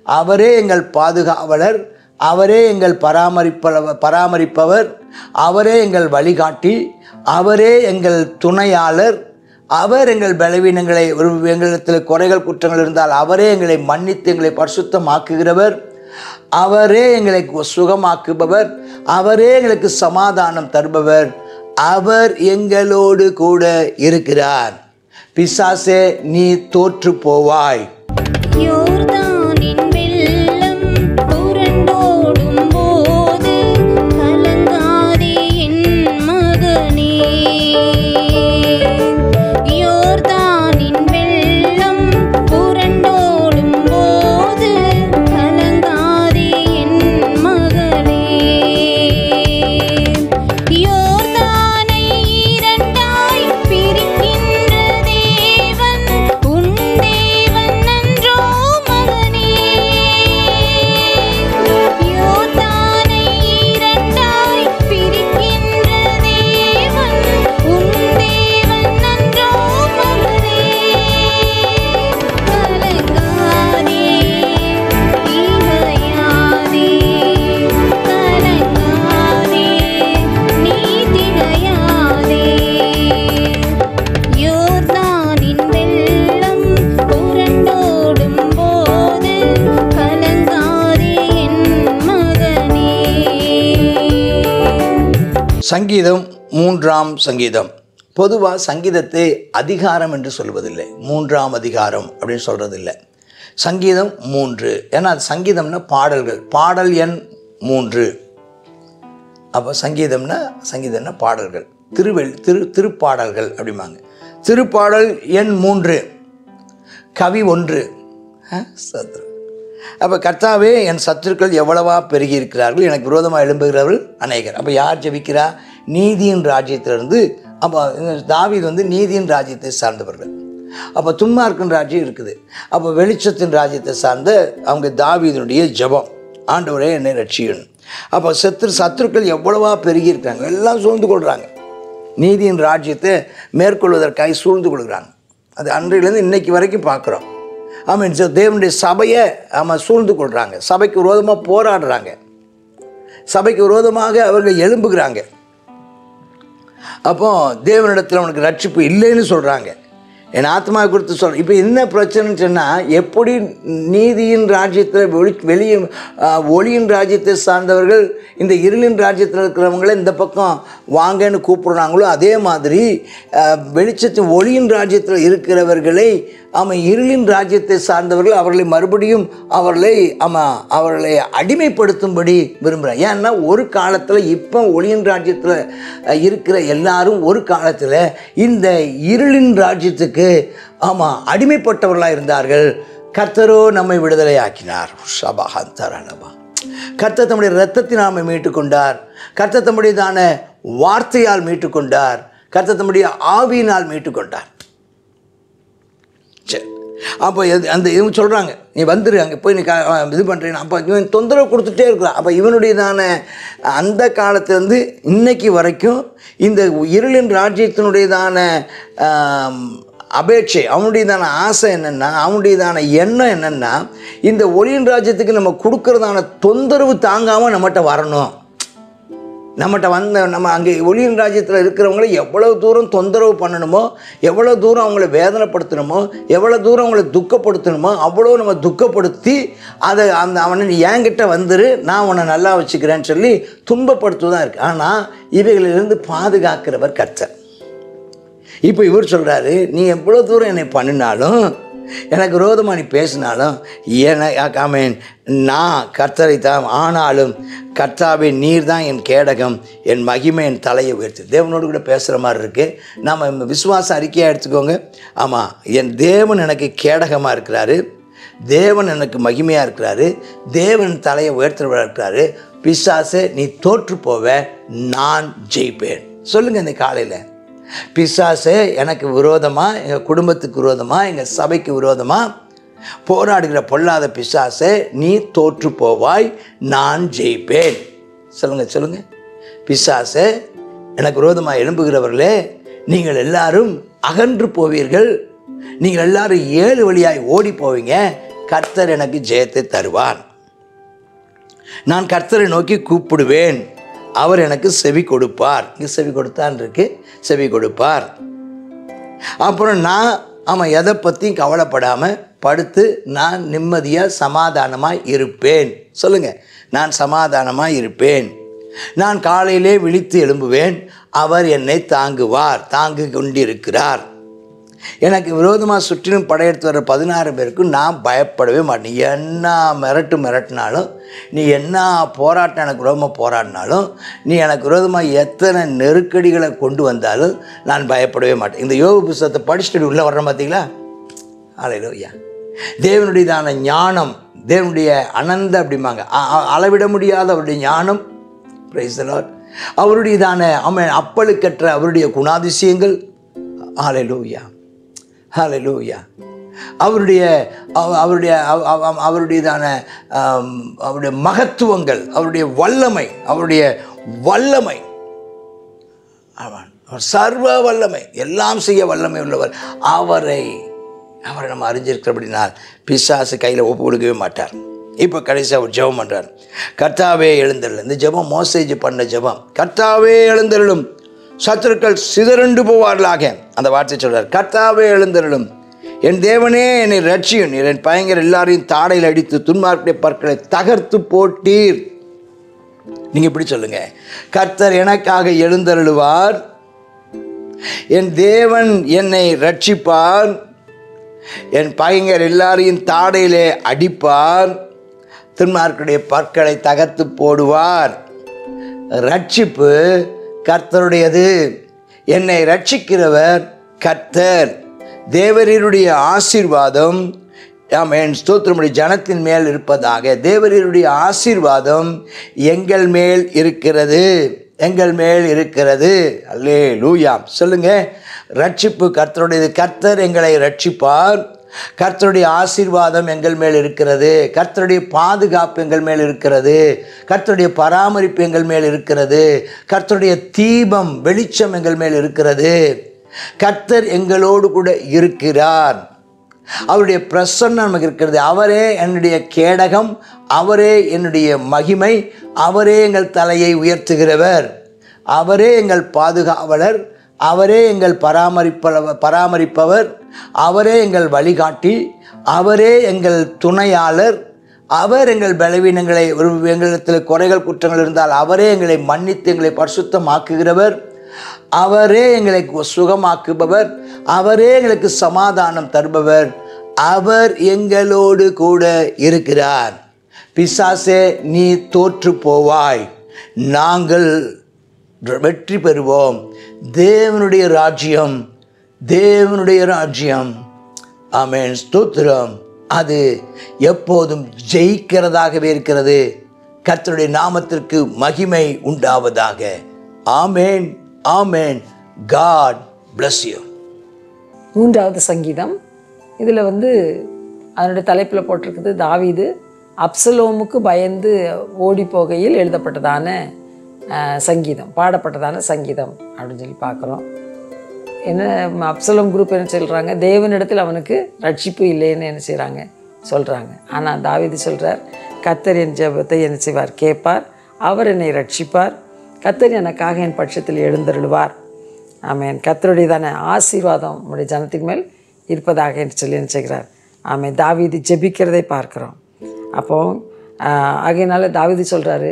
அவரே எங்கள் பாதுகாவலர், அவரே எங்கள் பராமரிப்பவர், அவரே எங்கள் வழிகாட்டி, அவரே எங்கள் துணையாளர், அவர் எங்கள் பலவீனங்களை, எங்களிடத்தில் குறைகள் குற்றங்கள் இருந்தால் அவரே எங்களை மன்னித்து எங்களை பரிசுத்தமாக்குகிறவர், அவரே எங்களை சுகமாக்குபவர், அவரே எங்களுக்கு சமாதானம் தருபவர், அவர் எங்களோடு கூட இருக்கிறார். பிசாசே நீ தோற்று போவாய். சங்கீதம் 3ஆம் சங்கீதம். பொதுவாக சங்கீதத்தை அதிகாரம் என்று சொல்வதில்லை, 3ஆம் அதிகாரம் அப்படின்னு சொல்கிறதில்லை. சங்கீதம் 3, ஏன்னா சங்கீதம்னா பாடல்கள், பாடல் எண் 3. அப்போ சங்கீதம்னா பாடல்கள், திருப்பாடல்கள் அப்படிம்பாங்க. திருப்பாடல் எண் 3, கவி 1. சத்ரு. அப்போ கர்த்தாவே, என் சத்துருக்கள் எவ்வளவா பெருகி இருக்கிறார்கள், எனக்கு விரோதமாக எழும்புகிறவர்கள் அநேகர். அப்போ யார் ஜெபிக்கிறா? நீதியின் ராஜ்யத்திலிருந்து. அப்போ தாவீது நீதியின் ராஜ்யத்தை சார்ந்தவர்கள். அப்போ துன்மார்க்கின் ராஜ்யம் இருக்குது. அப்போ வெளிச்சத்தின் ராஜ்யத்தை சார்ந்த அவங்க தாவீதுடைய ஜெபம், ஆண்டவரே என்னை ரட்சியணும். அப்போ சத்துருக்கள் எவ்வளவா பெருகி இருக்காங்க, எல்லாம் சூழ்ந்து கொள்கிறாங்க. நீதியின் ராஜ்யத்தை மேற்கொள்வதற்காக சூழ்ந்து கொள்கிறாங்க. அது அன்றையிலேருந்து இன்னைக்கு வரைக்கும் பார்க்குறோம். ஆமாம், தேவனுடைய சபையை சூழ்ந்து கொள்கிறாங்க, சபைக்கு விரோதமாக போராடுறாங்க, சபைக்கு விரோதமாக அவர்கள் எழும்புகிறாங்க. அப்போ தேவனிடத்தில் அவனுக்கு ரட்சிப்பு இல்லைன்னு சொல்கிறாங்க. என் ஆத்மாவை குறித்து சொல்கிறேன். இப்போ என்ன பிரச்சனைன்னு சொன்னால், எப்படி நீதியின் ராஜ்யத்தில் வெளியே ஒளியின் ராஜ்யத்தை சார்ந்தவர்கள் இந்த இருளின் ராஜ்யத்தில் இருக்கிறவங்கள இந்த பக்கம் வாங்கன்னு கூப்பிடுறாங்களோ, அதே மாதிரி வெளிச்சத்தின் ஒளியின் ராஜ்யத்தில் இருக்கிறவர்களை இருளின் ராஜ்யத்தை சார்ந்தவர்கள் அவர்களை மறுபடியும் அவர்களை அடிமைப்படுத்தும்படி விரும்புகிறாங்க. ஏன்னா ஒரு காலத்தில் இப்போ ஒளியின் ராஜ்யத்தில் இருக்கிற எல்லாரும் ஒரு காலத்தில் இந்த இருளின் ராஜ்யத்துக்கு அடிமைப்பட்டவர்களாக இருந்தார்கள். கர்த்தரோ நம்மை விடுதலை ஆக்கினார். கர்த்தர் தம்முடைய இரத்தத்தினால் நம்மை மீட்டுக்கொண்டார். கர்த்தர் தம்முடையதான வார்த்தையால் மீட்டுக்கொண்டார். கர்த்தர் தம்முடைய ஆவியினால் மீட்டுக்கொண்டார். சரி, அப்போ அந்த இவங்க சொல்கிறாங்க, நீ வந்துரு, அங்கே போய் நீ இது பண்ணுறேன்னு. அப்போ இவன் தொந்தரவு கொடுத்துட்டே இருக்கிறான். அப்போ இவனுடையதான அந்த காலத்துலேருந்து இன்னைக்கு வரைக்கும் இந்த இருளின் ராஜ்யத்தினுடையதான அபேட்சை, அவனுடையதான ஆசை என்னென்னா, அவனுடையதான எண்ணம் என்னென்னா, இந்த ஒளியின் ராஜ்யத்துக்கு நம்ம கொடுக்கறதான தொந்தரவு தாங்காமல் நம்மகிட்ட வரணும். நம்மகிட்ட நம்ம அங்கே ஒளியின் ராஜ்யத்தில் இருக்கிறவங்கள எவ்வளோ தூரம் தொந்தரவு பண்ணணுமோ, எவ்வளோ தூரம் அவங்கள வேதனைப்படுத்தணுமோ, எவ்வளோ தூரம் அவங்கள துக்கப்படுத்தணுமோ அவ்வளோ நம்ம துக்கப்படுத்தி அதை அவனை என்கிட்ட வந்துரு, நான் உன்னை நல்லா வச்சுக்கிறேன்னு சொல்லி துன்பப்படுத்துவதாக இருக்குது. ஆனால் இவைகளிலிருந்து பாதுகாக்கிறவர் கர்த்தர். இப்போ இவர் சொல்கிறாரு, நீ எவ்வளோ தூரம் என்னை பண்ணினாலும், எனக்கு விரோதமாக நீ பேசினாலும், நான் கர்த்தரை தான், ஆனாலும் கர்த்தாவே நீர் தான் என் கேடகம், என் மகிமை என் தலையை உயர்த்து. தேவனோடு கூட பேசுகிற மாதிரி இருக்குது. நம்ம விசுவாச அறிக்கையாக எடுத்துக்கோங்க. ஆமாம், என் தேவன் எனக்கு கேடகமாக இருக்கிறாரு, தேவன் எனக்கு மகிமையாக இருக்கிறாரு, தேவன் தலையை உயர்த்துறவராக இருக்கிறாரு. பிசாசே நீ தோற்று போவ, நான் ஜெயிப்பேன். சொல்லுங்கள் இந்த காலையில். பிசாசே எனக்கு விரோதமாக, எங்கள் குடும்பத்துக்கு விரோதமாக, எங்கள் சபைக்கு விரோதமாக போராடுகிற பொல்லாத பிசாசே நீ தோற்று போவாய், நான் ஜெயிப்பேன். சொல்லுங்கள். பிசாசே எனக்கு விரோதமாக எழும்புகிறவர்களே, நீங்கள் எல்லாரும் அகன்று போவீர்கள், நீங்கள் எல்லாரும் 7 வழியாய் ஓடி போவீங்க. கர்த்தர் எனக்கு ஜெயத்தை தருவார். நான் கர்த்தரை நோக்கி கூப்பிடுவேன், அவர் எனக்கு செவி கொடுப்பார். இங்கே செவி கொடுத்தான் இருக்கு, செவி கொடுப்பார். அப்புறம் நான் எதை பற்றியும் கவலைப்படாமல் படுத்து நான் நிம்மதியாக சமாதானமாக இருப்பேன். சொல்லுங்கள், நான் சமாதானமாக இருப்பேன். நான் காலையிலே விழித்து எழும்புவேன், அவர் என்னை தாங்குவார், தாங்கி கொண்டிருக்கிறார். எனக்கு விரோதமாக சுற்றிலும் படையெடுத்து வர 16 பேருக்கும் நான் பயப்படவே மாட்டேன். என்ன மிரட்டினாலும், நீ என்ன போராட்டம் எனக்கு விரோதமாக போராடினாலும், நீ எனக்கு விரோதமாக எத்தனை நெருக்கடிகளை கொண்டு வந்தாலும் நான் பயப்படவே மாட்டேன். இந்த யோபு புத்தகத்தை படிச்சுட்டு உள்ளே வர்றேன் பார்த்தீங்களா? அல்லேலூயா. தேவனுடையதான ஞானம், தேவனுடைய அனந்த அப்படிம்பாங்க, அளவிட முடியாத அவருடைய ஞானம். Praise the Lord. அவருடையதான அப்பழுக்கற்ற அவருடைய குணாதிசயங்கள். அல்லேலூயா, ஹல்லேலூயா. அவருடையதான அவருடைய மகத்துவங்கள், அவருடைய வல்லமை, அவர் சர்வ வல்லமை, எல்லாம் செய்ய வல்லமை உள்ளவர். அவரை நம்ம அறிஞ்சிருக்கிறபடினால் பிசாசு கையில் ஒப்பு கொடுக்கவே மாட்டார். இப்போ கடைசியாக ஒரு ஜெபம் பண்ணுறார். கர்த்தாவே எழுந்தருளும். இந்த ஜெபம் மோசேஜ் பண்ண ஜெபம். கர்த்தாவே எழுந்தருளும், சத்துருக்கள் சிதறண்டு போவார்களாக. அந்த வார்த்தை சொல்றார். கர்த்தாவே எழுந்தருளும், என் தேவனே என்னை ரட்சியும், நீர் என் பயங்கர எல்லாரையும் தாடையில் அடித்து துன்மார்க்குடைய பற்களை தகர்த்து போட்டீர். நீங்க இப்படி சொல்லுங்க, கர்த்தர் எனக்காக எழுந்தருளுவார், என் தேவன் என்னை ரட்சிப்பார், என் பயங்கர எல்லாரையும் தாடையிலே அடிப்பார், துன்மார்க்குடைய பற்களை தகர்த்து போடுவார். ரட்சிப்பு கர்த்தருடையது. என்னை ரட்சிக்கிறவர் கர்த்தர். தேவரீருடைய ஆசீர்வாதம், ஆமென், ஸ்தோத்திரமுடைய ஜனத்தின் மேல் இருப்பதாக. தேவரீருடைய ஆசீர்வாதம் எங்கள் மேல் இருக்கிறது, எங்கள் மேல் இருக்கிறது. அல்லேலூயா. சொல்லுங்க, ரட்சிப்பு கர்த்தருடையது. கர்த்தர் எங்களை ரட்சிப்பார், கர்த்தருடைய ஆசீர்வாதம் எங்கள் மேல் இருக்கிறது, கர்த்தருடைய பாதுகாப்பு எங்கள் மேல் இருக்கிறது, கர்த்தருடைய பராமரிப்பு எங்கள் மேல் இருக்கிறது, கர்த்தருடைய தீபம் வெளிச்சம் எங்கள் மேல் இருக்கிறது. கர்த்தர் எங்களோடு கூட இருக்கிறார், அவருடைய பிரசன்னம் நமக்கு இருக்கிறது. அவரே என்னுடைய கேடகம், அவரே என்னுடைய மகிமை, அவரே எங்கள் தலையை உயர்த்துகிறவர், அவரே எங்கள் பாதுகாவலர், அவரே எங்கள் பராமரிப்பவர், அவரே எங்கள் வழிகாட்டி, அவரே எங்கள் துணையாளர், அவர் எங்கள் பலவீனங்களை, எங்களிடத்தில் குறைகள் குற்றங்கள் இருந்தால் அவரே எங்களை மன்னித்து எங்களை பரிசுத்தமாக்குகிறவர், அவரே எங்களை சுகமாக்குபவர், அவரே எங்களுக்கு சமாதானம் தருபவர், அவர் எங்களோடு கூட இருக்கிறார். பிசாசே நீ தோற்று போவாய், நாங்கள் வெற்றி பெறுவோம். தேவனுடைய ராஜ்யம், தேவனுடைய ராஜ்யம், ஆமென், ஸ்தோத்திரம், அது எப்போதும் ஜெயிக்கிறதாகவே இருக்கிறது. கர்த்தருடைய நாமத்திற்கு மகிமை உண்டாவதாக. ஆமென், ஆமென். God bless you. 3வது சங்கீதம். இதில் அதனுடைய தலைப்பில் போட்டிருக்குது, தாவீது அப்சலோமுக்கு பயந்து ஓடி போகையில் எழுதப்பட்டதான சங்கீதம், பாடப்பட்டதான சங்கீதம் அப்படின்னு சொல்லி பார்க்குறோம். என்ன அப்சலோம் குரூப் என்ன சொல்கிறாங்க, தேவனிடத்தில் அவனுக்கு ரட்சிப்பு இல்லைன்னு என்ன செய்கிறாங்க சொல்கிறாங்க. ஆனால் தாவீது சொல்கிறார், கர்த்தர் என் ஜெபத்தை என்ன செய்வார், கேட்பார், அவர் என்னை ரட்சிப்பார், கர்த்தர் எனக்காக என் பட்சத்தில் எழுந்தருளுவார். ஆமென். கர்த்தருடையதான ஆசீர்வாதம் நம்முடைய ஜனத்தின் மேல் இருப்பதாக என்று சொல்லி என்ன செய்கிறார். ஆமென். தாவீது ஜெபிக்கிறதை பார்க்குறோம். அப்போது ஆகையினால தாவீது சொல்கிறாரு,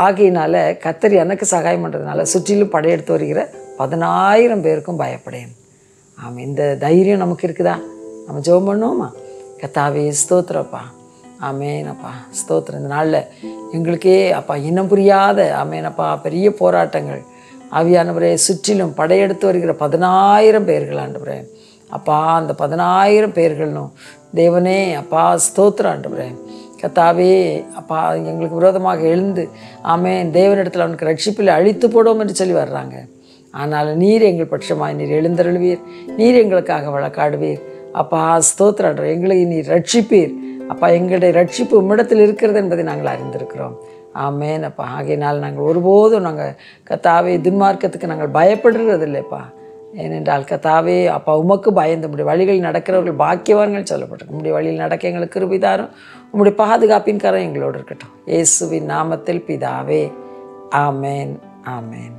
ஆகையினால கர்த்தர் எனக்கு சகாயம் பண்ணுறதுனால சுற்றிலும் படையெடுத்து வருகிற 10,000 பேருக்கும் பயப்படேன். ஆமாம். இந்த தைரியம் நமக்கு இருக்குதா? நம்ம ஜெபம் பண்ணுவோமா? கர்த்தாவே ஸ்தோத்திரப்பா, ஆமேனப்பா, ஸ்தோத்திரம். இந்த நாளில் எங்களுக்கே அப்பா இன்னும் புரியாத ஆமேனப்பா பெரிய போராட்டங்கள் ஆவியானவரே சுற்றிலும் படையெடுத்து வருகிற 10,000 பேர்கள் ஆண்டவரே அப்பா, அந்த 10,000 பேர்களும் தேவனே அப்பா ஸ்தோத்திரம் ஆண்டவரே. கர்த்தாவே அப்பா எங்களுக்கு விரோதமாக எழுந்து ஆமென் தேவனிடத்தில் அவனுக்கு ரட்சிப்பில் அழித்து போடுவோம் என்று சொல்லி வர்றாங்க. ஆனால் நீர் எங்கள் பட்சமாய் நீர் எழுந்தருள்வீர், நீர் எங்களுக்காக வழக்காடுவீர் அப்பா ஸ்தோத்திரம். எங்களை நீர் ரட்சிப்பீர் அப்பா, எங்களுடைய ரட்சிப்பு உம்மிடத்தில் இருக்கிறது என்பதை நாங்கள் அறிந்திருக்கிறோம். ஆமேன் அப்பா. ஆகையினால் நாங்கள் ஒருபோதும் நாங்கள் கர்த்தாவே துன்மார்க்கத்துக்கு நாங்கள் பயப்படுறது இல்லைப்பா. ஏனென்றால் கர்த்தாவே அப்பா உமக்கு பயந்து உம்முடைய வழிகளில் நடக்கிறவர்கள் பாக்கியவான்கள் சொல்லப்பட்டிருக்கு. உம்முடைய வழியில் நடக்க எங்களுக்கு கிருபை தாரும். உம்முடைய பாதுகாப்பின் கரம் எங்களோடு இருக்கட்டும். இயேசுவின் நாமத்தில் பிதாவே. ஆமேன். ஆமேன்.